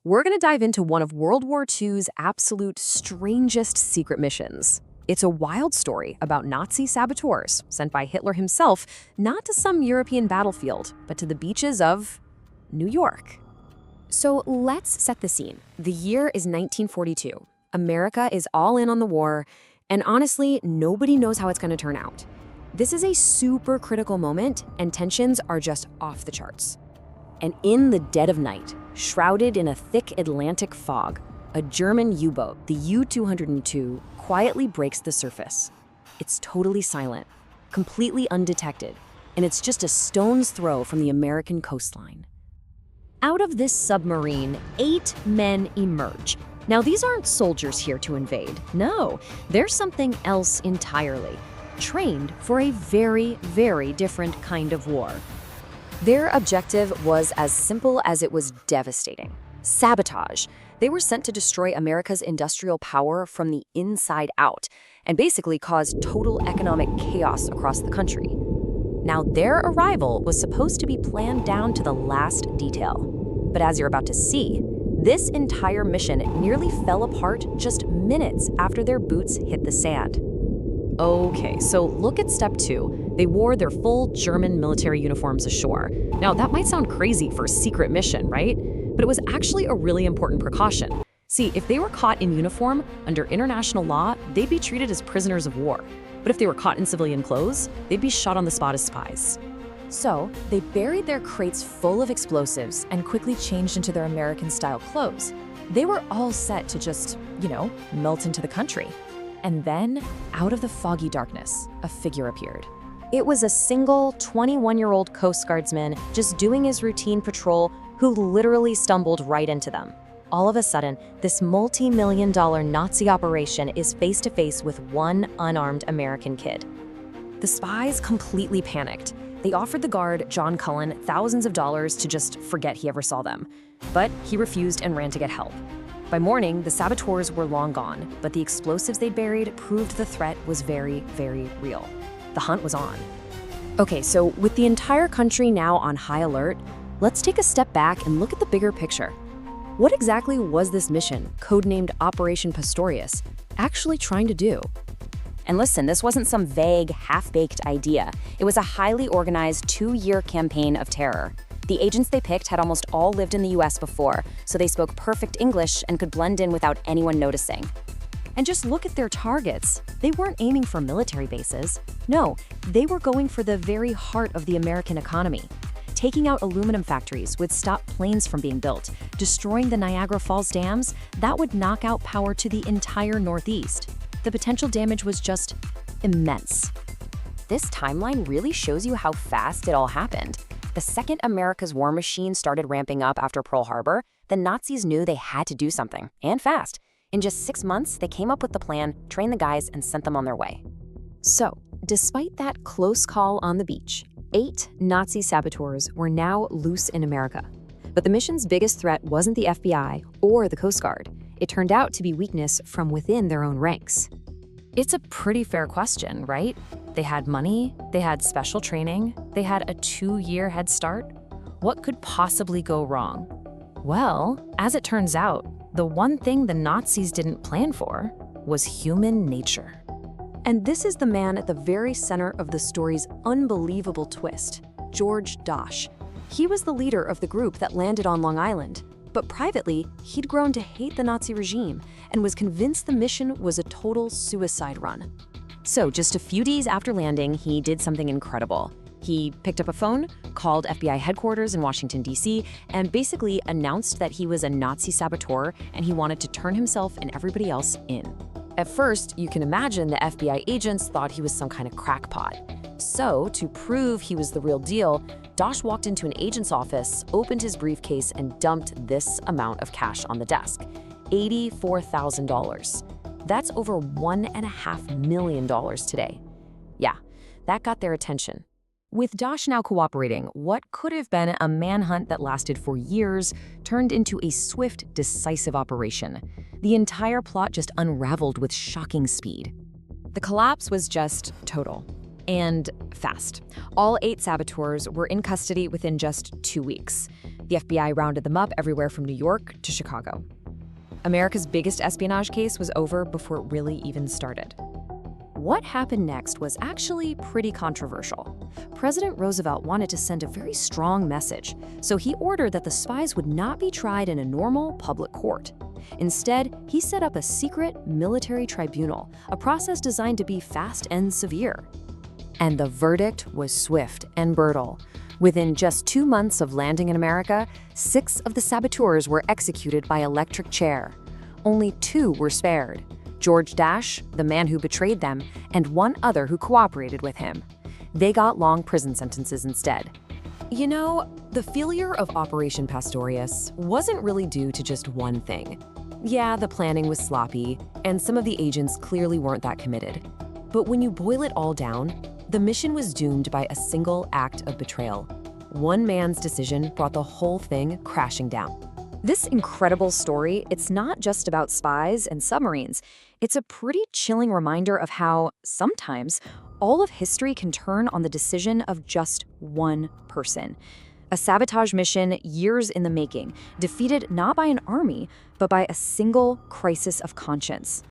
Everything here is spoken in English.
we're going to dive into one of World War II's absolute strangest secret missions. It's a wild story about Nazi saboteurs sent by Hitler himself, not to some European battlefield, but to the beaches of New York. So let's set the scene. The year is 1942. America is all in on the war, and honestly, nobody knows how it's going to turn out. This is a super critical moment, and tensions are just off the charts. And in the dead of night, shrouded in a thick Atlantic fog, a German U-boat, the U-202, quietly breaks the surface. It's totally silent, completely undetected, and it's just a stone's throw from the American coastline. Out of this submarine, 8 men emerge. Now, these aren't soldiers here to invade. No, they're something else entirely, trained for a very, very different kind of war. Their objective was as simple as it was devastating: sabotage. They were sent to destroy America's industrial power from the inside out and basically cause total economic chaos across the country. Now, their arrival was supposed to be planned down to the last detail. But as you're about to see, this entire mission nearly fell apart just minutes after their boots hit the sand. Okay, so look at step 2. They wore their full German military uniforms ashore. Now, that might sound crazy for a secret mission, right? But it was actually a really important precaution. See, if they were caught in uniform, under international law, they'd be treated as prisoners of war. But if they were caught in civilian clothes, they'd be shot on the spot as spies. So, they buried their crates full of explosives and quickly changed into their American-style clothes. They were all set to just, melt into the country. And then, out of the foggy darkness, a figure appeared. It was a single 21-year-old Coast Guardsman just doing his routine patrol who literally stumbled right into them. All of a sudden, this multi-million-dollar Nazi operation is face-to-face with one unarmed American kid. The spies completely panicked. They offered the guard, John Cullen, thousands of dollars to just forget he ever saw them. But he refused and ran to get help. By morning, the saboteurs were long gone, but the explosives they'd buried proved the threat was very, very real. The hunt was on. Okay, so with the entire country now on high alert, let's take a step back and look at the bigger picture. What exactly was this mission, codenamed Operation Pastorius, actually trying to do? And listen, this wasn't some vague, half-baked idea. It was a highly organized 2-year campaign of terror. The agents they picked had almost all lived in the US before, so they spoke perfect English and could blend in without anyone noticing. And just look at their targets. They weren't aiming for military bases. No, they were going for the very heart of the American economy. Taking out aluminum factories would stop planes from being built. Destroying the Niagara Falls dams, that would knock out power to the entire Northeast. The potential damage was just immense. This timeline really shows you how fast it all happened. The second America's war machine started ramping up after Pearl Harbor, the Nazis knew they had to do something, and fast. In just 6 months, they came up with the plan, trained the guys, and sent them on their way. So, despite that close call on the beach, 8 Nazi saboteurs were now loose in America. But the mission's biggest threat wasn't the FBI or the Coast Guard. It turned out to be weakness from within their own ranks. It's a pretty fair question, right? They had money, they had special training, they had a 2-year head start. What could possibly go wrong? Well, as it turns out, the one thing the Nazis didn't plan for was human nature. And this is the man at the very center of the story's unbelievable twist, George Dosh. He was the leader of the group that landed on Long Island. But privately, he'd grown to hate the Nazi regime and was convinced the mission was a total suicide run. So just a few days after landing, he did something incredible. He picked up a phone, called FBI headquarters in Washington, D.C., and basically announced that he was a Nazi saboteur and he wanted to turn himself and everybody else in. At first, you can imagine the FBI agents thought he was some kind of crackpot. So, to prove he was the real deal, Dosh walked into an agent's office, opened his briefcase, and dumped this amount of cash on the desk: $84,000. That's over $1.5 million today. Yeah, that got their attention. With Dosh now cooperating, what could have been a manhunt that lasted for years turned into a swift, decisive operation. The entire plot just unraveled with shocking speed. The collapse was just total. And fast. All 8 saboteurs were in custody within just 2 weeks. The FBI rounded them up everywhere from New York to Chicago. America's biggest espionage case was over before it really even started. What happened next was actually pretty controversial. President Roosevelt wanted to send a very strong message, so he ordered that the spies would not be tried in a normal public court. Instead, he set up a secret military tribunal, a process designed to be fast and severe. And the verdict was swift and brutal. Within just 2 months of landing in America, 6 of the saboteurs were executed by electric chair. Only 2 were spared: George Dash, the man who betrayed them, and 1 other who cooperated with him. They got long prison sentences instead. You know, the failure of Operation Pastorius wasn't really due to just one thing. Yeah, the planning was sloppy, and some of the agents clearly weren't that committed. But when you boil it all down, the mission was doomed by a single act of betrayal. One man's decision brought the whole thing crashing down. This incredible story, it's not just about spies and submarines. It's a pretty chilling reminder of how, sometimes, all of history can turn on the decision of just one person. A sabotage mission years in the making, defeated not by an army, but by a single crisis of conscience.